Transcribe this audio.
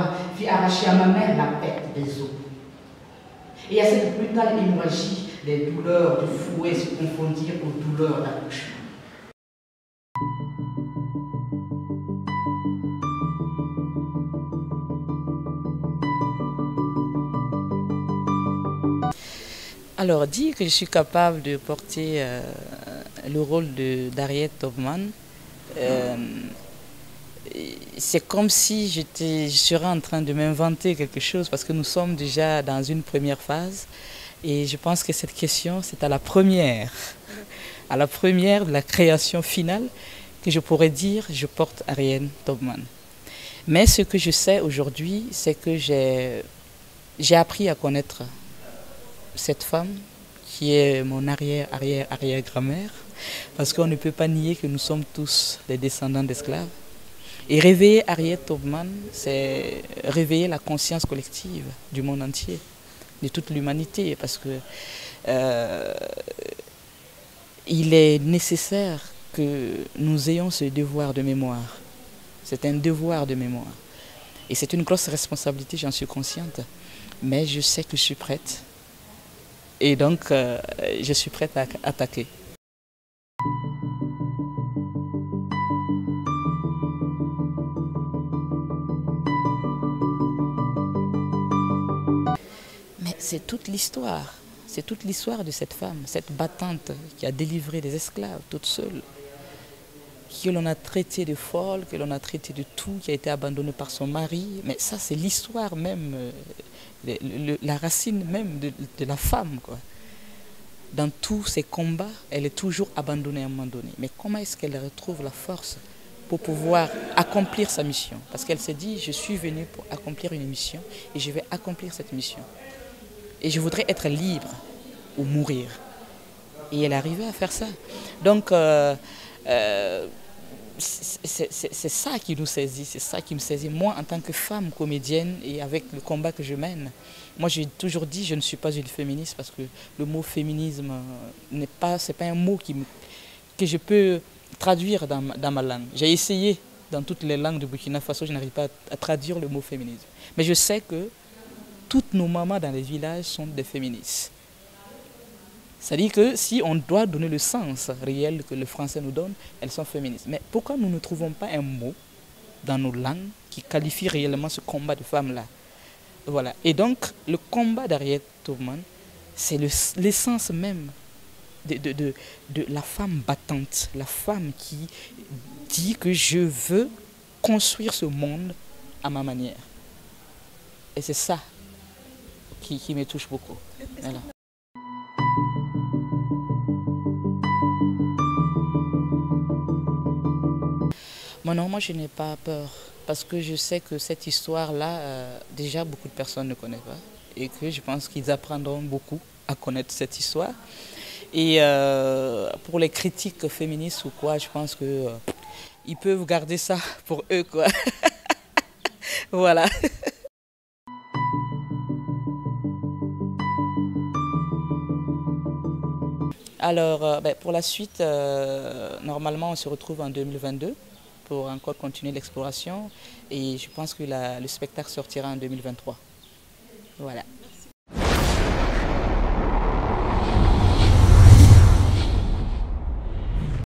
bras fit arracher à ma mère la perte des os. Et à cette brutale hémorragie, les douleurs du fouet se confondirent aux douleurs d'accouchement. Alors, dire que je suis capable de porter le rôle d'Harriet Tubman, c'est comme si je serais en train de m'inventer quelque chose parce que nous sommes déjà dans une première phase et je pense que cette question, c'est à la première de la création finale que je pourrais dire je porte Harriet Tubman. Mais ce que je sais aujourd'hui, c'est que j'ai appris à connaître cette femme qui est mon arrière-grand-mère, parce qu'on ne peut pas nier que nous sommes tous des descendants d'esclaves. Et réveiller Harriet Tubman, c'est réveiller la conscience collective du monde entier, de toute l'humanité, parce que il est nécessaire que nous ayons ce devoir de mémoire. C'est un devoir de mémoire. Et c'est une grosse responsabilité, j'en suis consciente. Mais je sais que je suis prête. Et donc, je suis prête à attaquer. Mais c'est toute l'histoire. C'est toute l'histoire de cette femme, cette battante qui a délivré des esclaves toute seule, que l'on a traité de folle, que l'on a traité de tout, qui a été abandonnée par son mari. Mais ça, c'est l'histoire même, la racine même de la femme, quoi. Dans tous ces combats, elle est toujours abandonnée à un moment donné. Mais comment est-ce qu'elle retrouve la force pour pouvoir accomplir sa mission? Parce qu'elle s'est dit, je suis venue pour accomplir une mission et je vais accomplir cette mission. Et je voudrais être libre ou mourir. Et elle est arrivée à faire ça. Donc, c'est ça qui nous saisit, c'est ça qui me saisit. Moi, en tant que femme comédienne et avec le combat que je mène, moi j'ai toujours dit je ne suis pas une féministe parce que le mot féminisme c'est pas un mot que je peux traduire dans ma langue. J'ai essayé dans toutes les langues de Burkina Faso, je n'arrive pas à traduire le mot féminisme. Mais je sais que toutes nos mamans dans les villages sont des féministes. C'est-à-dire que si on doit donner le sens réel que le français nous donne, elles sont féministes. Mais pourquoi nous ne trouvons pas un mot dans nos langues qui qualifie réellement ce combat de femmes-là? Voilà. Et donc, le combat d'Harriet Tubman, c'est l'essence même de la femme battante, la femme qui dit que je veux construire ce monde à ma manière. Et c'est ça qui me touche beaucoup. Voilà. Non, moi je n'ai pas peur parce que je sais que cette histoire-là, déjà beaucoup de personnes ne connaissent pas et que je pense qu'ils apprendront beaucoup à connaître cette histoire. Et pour les critiques féministes ou quoi, je pense que ils peuvent garder ça pour eux, quoi. Voilà. Alors, pour la suite, normalement, on se retrouve en 2022 pour encore continuer l'exploration et je pense que le spectacle sortira en 2023. Voilà.